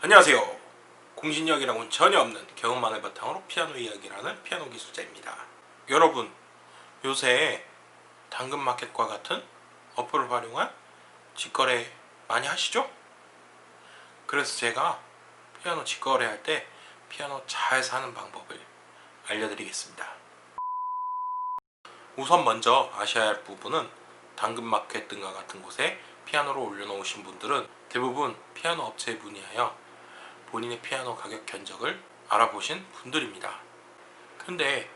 안녕하세요. 공신력이라고는 전혀 없는 경험만을 바탕으로 피아노 이야기를 하는 피아노 기술자입니다. 여러분, 요새 당근마켓과 같은 어플을 활용한 직거래 많이 하시죠? 그래서 제가 피아노 직거래할 때 피아노 잘 사는 방법을 알려드리겠습니다. 우선 먼저 아셔야 할 부분은 당근마켓 등과 같은 곳에 피아노를 올려놓으신 분들은 대부분 피아노 업체에 문의하여 본인의 피아노 가격 견적을 알아보신 분들입니다. 근데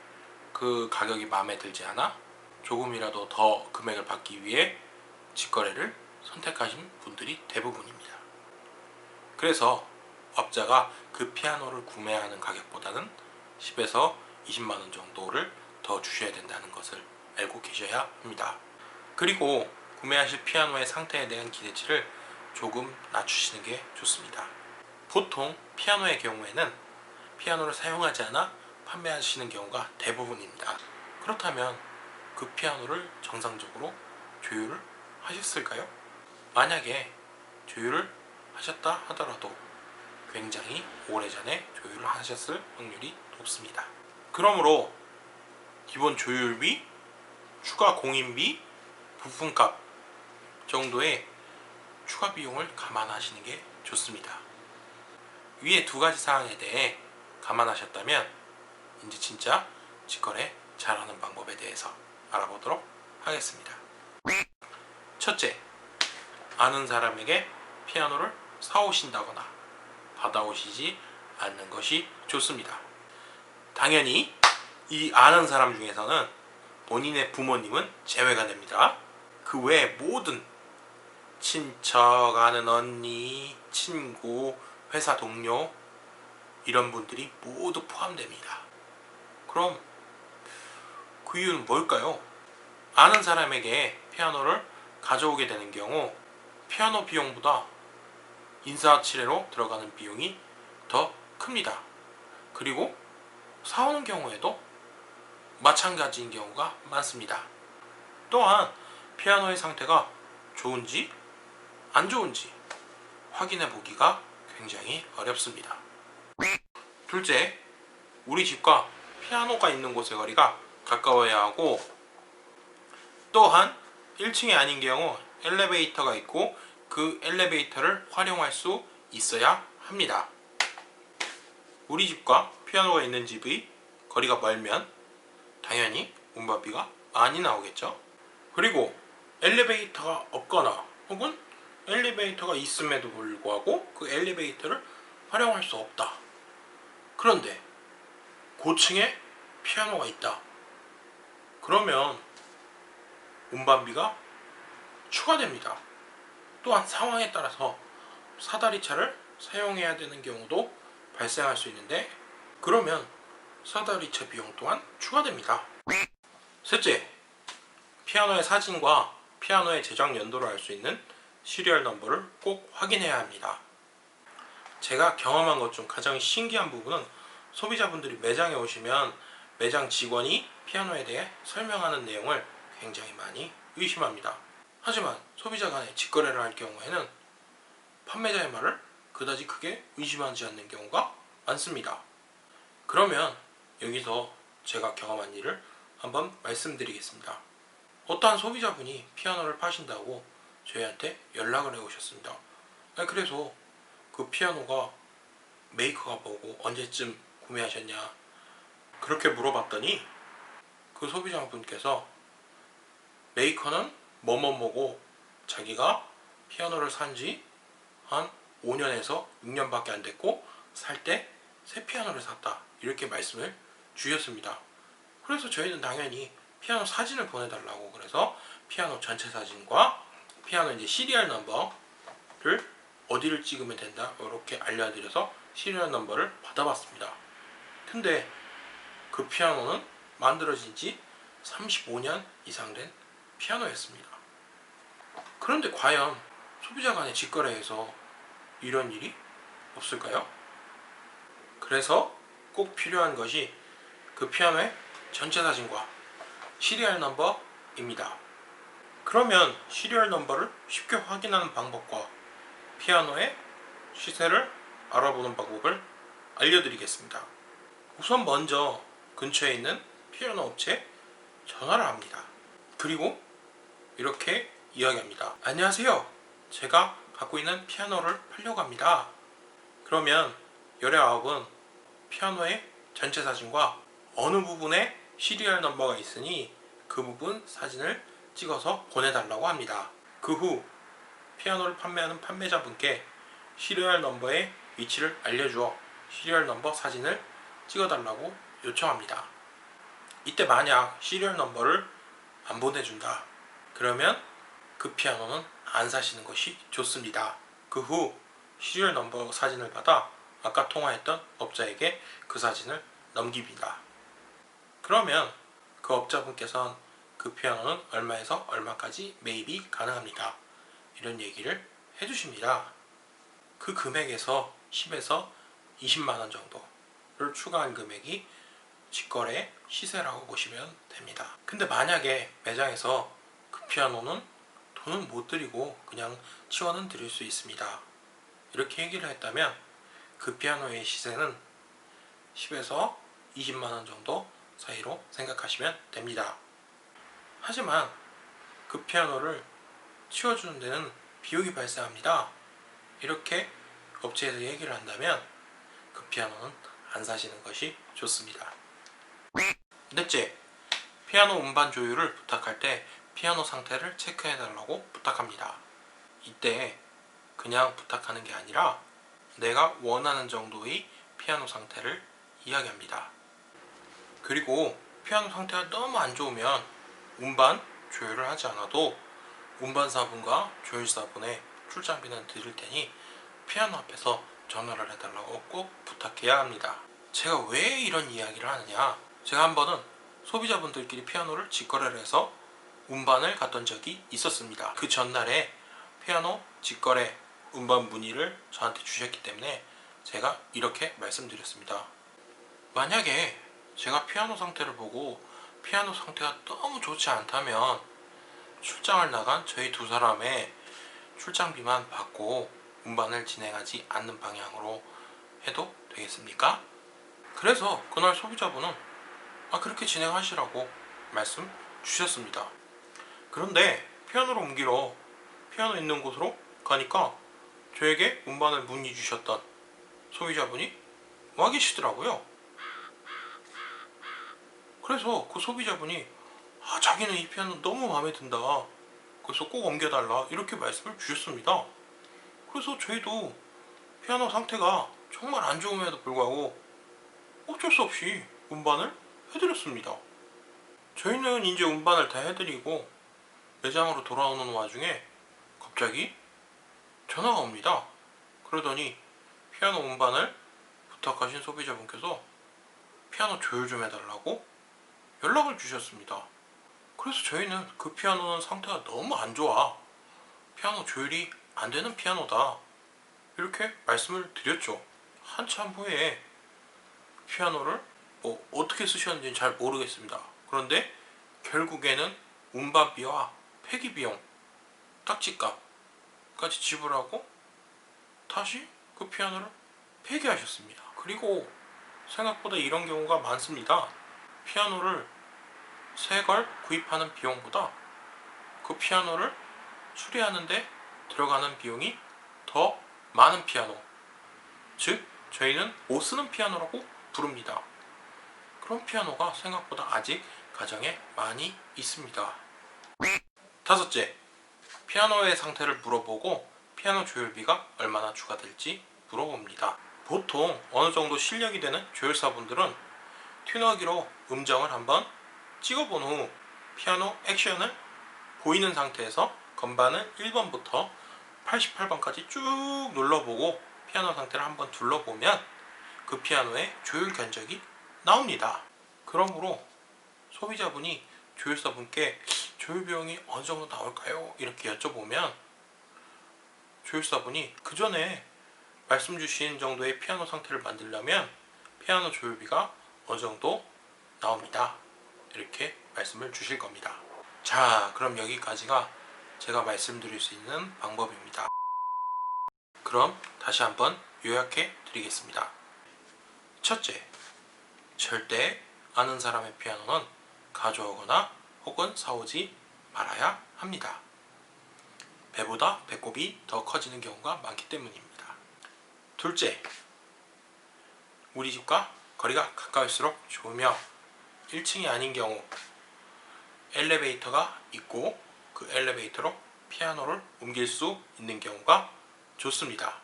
그 가격이 마음에 들지 않아 조금이라도 더 금액을 받기 위해 직거래를 선택하신 분들이 대부분입니다. 그래서 업자가 그 피아노를 구매하는 가격보다는 10에서 20만원 정도를 더 주셔야 된다는 것을 알고 계셔야 합니다. 그리고 구매하실 피아노의 상태에 대한 기대치를 조금 낮추시는 게 좋습니다. 보통 피아노의 경우에는 피아노를 사용하지 않아 판매하시는 경우가 대부분입니다. 그렇다면 그 피아노를 정상적으로 조율을 하셨을까요? 만약에 조율을 하셨다 하더라도 굉장히 오래전에 조율을 하셨을 확률이 높습니다. 그러므로 기본 조율비, 추가 공인비, 부품값 정도의 추가 비용을 감안하시는 게 좋습니다. 위에 두 가지 사항에 대해 감안하셨다면 이제 진짜 직거래 잘하는 방법에 대해서 알아보도록 하겠습니다. 첫째, 아는 사람에게 피아노를 사오신다거나 받아오시지 않는 것이 좋습니다. 당연히 이 아는 사람 중에서는 본인의 부모님은 제외가 됩니다. 그 외에 모든 친척, 아는 언니, 친구, 회사 동료 이런 분들이 모두 포함됩니다. 그럼 그 이유는 뭘까요? 아는 사람에게 피아노를 가져오게 되는 경우 피아노 비용보다 인사치레로 들어가는 비용이 더 큽니다. 그리고 사오는 경우에도 마찬가지인 경우가 많습니다. 또한 피아노의 상태가 좋은지 안 좋은지 확인해 보기가 굉장히 어렵습니다. 둘째, 우리 집과 피아노가 있는 곳의 거리가 가까워야 하고, 또한 1층이 아닌 경우 엘리베이터가 있고 그 엘리베이터를 활용할 수 있어야 합니다. 우리 집과 피아노가 있는 집의 거리가 멀면 당연히 운반비가 많이 나오겠죠. 그리고 엘리베이터가 없거나 혹은 엘리베이터가 있음에도 불구하고 그 엘리베이터를 활용할 수 없다. 그런데 고층에 피아노가 있다. 그러면 운반비가 추가됩니다. 또한 상황에 따라서 사다리차를 사용해야 되는 경우도 발생할 수 있는데, 그러면 사다리차 비용 또한 추가됩니다. 셋째, 피아노의 사진과 피아노의 제작 연도를 알 수 있는 시리얼 넘버를 꼭 확인해야 합니다. 제가 경험한 것 중 가장 신기한 부분은 소비자분들이 매장에 오시면 매장 직원이 피아노에 대해 설명하는 내용을 굉장히 많이 의심합니다. 하지만 소비자 간에 직거래를 할 경우에는 판매자의 말을 그다지 크게 의심하지 않는 경우가 많습니다. 그러면 여기서 제가 경험한 일을 한번 말씀드리겠습니다. 어떠한 소비자분이 피아노를 파신다고 저희한테 연락을 해오셨습니다. 그래서 그 피아노가 메이커가 뭐고 언제쯤 구매하셨냐 그렇게 물어봤더니 그 소비자분께서 메이커는 뭐뭐뭐고 자기가 피아노를 산지 한 5년에서 6년밖에 안 됐고 살 때 새 피아노를 샀다 이렇게 말씀을 주셨습니다. 그래서 저희는 당연히 피아노 사진을 보내달라고 그래서 피아노 전체 사진과 피아노 이제 시리얼 넘버를 어디를 찍으면 된다 이렇게 알려드려서 시리얼 넘버를 받아봤습니다. 근데 그 피아노는 만들어진 지 35년 이상 된 피아노였습니다. 그런데 과연 소비자 간의 직거래에서 이런 일이 없을까요? 그래서 꼭 필요한 것이 그 피아노의 전체 사진과 시리얼 넘버입니다. 그러면 시리얼 넘버를 쉽게 확인하는 방법과 피아노의 시세를 알아보는 방법을 알려드리겠습니다. 우선 먼저 근처에 있는 피아노 업체에 전화를 합니다. 그리고 이렇게 이야기합니다. 안녕하세요. 제가 갖고 있는 피아노를 팔려고 합니다. 그러면 열의 아홉은 피아노의 전체 사진과 어느 부분에 시리얼 넘버가 있으니 그 부분 사진을 찍어서 보내달라고 합니다. 그 후 피아노를 판매하는 판매자분께 시리얼 넘버의 위치를 알려주어 시리얼 넘버 사진을 찍어달라고 요청합니다. 이때 만약 시리얼 넘버를 안 보내준다, 그러면 그 피아노는 안 사시는 것이 좋습니다. 그 후 시리얼 넘버 사진을 받아 아까 통화했던 업자에게 그 사진을 넘깁니다. 그러면 그 업자분께서는 그 피아노는 얼마에서 얼마까지 매입이 가능합니다, 이런 얘기를 해주십니다. 그 금액에서 10에서 20만원 정도를 추가한 금액이 직거래 시세라고 보시면 됩니다. 근데 만약에 매장에서 그 피아노는 돈은 못 드리고 그냥 치워는 드릴 수 있습니다, 이렇게 얘기를 했다면 그 피아노의 시세는 10에서 20만원 정도 사이로 생각하시면 됩니다. 하지만 그 피아노를 치워주는 데는 비용이 발생합니다, 이렇게 업체에서 얘기를 한다면 그 피아노는 안 사시는 것이 좋습니다. 넷째, 피아노 음반 조율을 부탁할 때 피아노 상태를 체크해달라고 부탁합니다. 이때 그냥 부탁하는 게 아니라 내가 원하는 정도의 피아노 상태를 이야기합니다. 그리고 피아노 상태가 너무 안 좋으면 음반 조율을 하지 않아도 음반사분과 조율사분의 출장비는 드릴 테니 피아노 앞에서 전화를 해달라고 꼭 부탁해야 합니다. 제가 왜 이런 이야기를 하느냐, 제가 한 번은 소비자분들끼리 피아노를 직거래를 해서 음반을 갔던 적이 있었습니다. 그 전날에 피아노 직거래 음반 문의를 저한테 주셨기 때문에 제가 이렇게 말씀드렸습니다. 만약에 제가 피아노 상태를 보고 피아노 상태가 너무 좋지 않다면 출장을 나간 저희 두 사람의 출장비만 받고 음반을 진행하지 않는 방향으로 해도 되겠습니까? 그래서 그날 소비자분은 그렇게 진행하시라고 말씀 주셨습니다. 그런데 피아노를 옮기러 피아노 있는 곳으로 가니까 저에게 음반을 문의 주셨던 소비자분이 와 계시더라고요. 그래서 그 소비자분이 자기는 이 피아노 너무 마음에 든다, 그래서 꼭 옮겨달라, 이렇게 말씀을 주셨습니다. 그래서 저희도 피아노 상태가 정말 안 좋음에도 불구하고 어쩔 수 없이 음반을 해드렸습니다. 저희는 이제 음반을 다 해드리고 매장으로 돌아오는 와중에 갑자기 전화가 옵니다. 그러더니 피아노 음반을 부탁하신 소비자분께서 피아노 조율 좀 해달라고 연락을 주셨습니다. 그래서 저희는 그 피아노는 상태가 너무 안 좋아, 피아노 조율이 안 되는 피아노다, 이렇게 말씀을 드렸죠. 한참 후에 피아노를 어떻게 쓰셨는지는 잘 모르겠습니다. 그런데 결국에는 음반비와 폐기비용, 딱지값까지 지불하고 다시 그 피아노를 폐기하셨습니다. 그리고 생각보다 이런 경우가 많습니다. 피아노를 새 걸 구입하는 비용보다 그 피아노를 수리하는데 들어가는 비용이 더 많은 피아노, 즉 저희는 못 쓰는 피아노라고 부릅니다. 그런 피아노가 생각보다 아직 가정에 많이 있습니다. 다섯째, 피아노의 상태를 물어보고 피아노 조율비가 얼마나 추가될지 물어봅니다. 보통 어느 정도 실력이 되는 조율사분들은 튜너기로 음정을 한번 찍어본 후 피아노 액션을 보이는 상태에서 건반을 1번부터 88번까지 쭉 눌러보고 피아노 상태를 한번 둘러보면 그 피아노의 조율 견적이 나옵니다. 그러므로 소비자분이 조율사분께 조율 비용이 어느 정도 나올까요? 이렇게 여쭤보면 조율사분이 그 전에 말씀 주신 정도의 피아노 상태를 만들려면 피아노 조율비가 어느 정도 나옵니다, 이렇게 말씀을 주실 겁니다. 자, 그럼 여기까지가 제가 말씀드릴 수 있는 방법입니다. 그럼 다시 한번 요약해 드리겠습니다. 첫째, 절대 아는 사람의 피아노는 가져오거나 혹은 사오지 말아야 합니다. 배보다 배꼽이 더 커지는 경우가 많기 때문입니다. 둘째, 우리 집과 거리가 가까울수록 좋으며 1층이 아닌 경우 엘리베이터가 있고 그 엘리베이터로 피아노를 옮길 수 있는 경우가 좋습니다.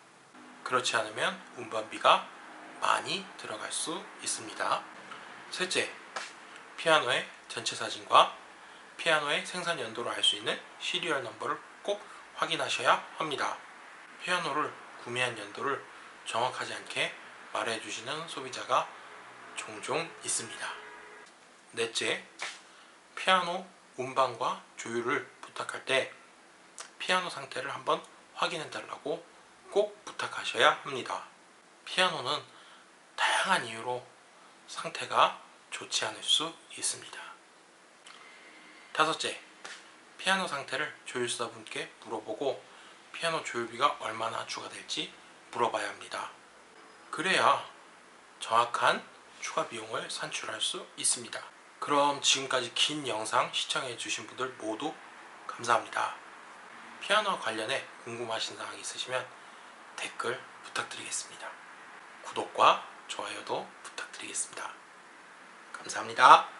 그렇지 않으면 운반비가 많이 들어갈 수 있습니다. 셋째, 피아노의 전체 사진과 피아노의 생산 연도를 알 수 있는 시리얼 넘버를 꼭 확인하셔야 합니다. 피아노를 구매한 연도를 정확하지 않게 말해주시는 소비자가 종종 있습니다. 넷째, 피아노 운반과 조율을 부탁할 때 피아노 상태를 한번 확인해 달라고 꼭 부탁하셔야 합니다. 피아노는 다양한 이유로 상태가 좋지 않을 수 있습니다. 다섯째, 피아노 상태를 조율사분께 물어보고 피아노 조율비가 얼마나 추가될지 물어봐야 합니다. 그래야 정확한 추가 비용을 산출할 수 있습니다. 그럼 지금까지 긴 영상 시청해 주신 분들 모두 감사합니다. 피아노와 관련해 궁금하신 사항이 있으시면 댓글 부탁드리겠습니다. 구독과 좋아요도 부탁드리겠습니다. 감사합니다.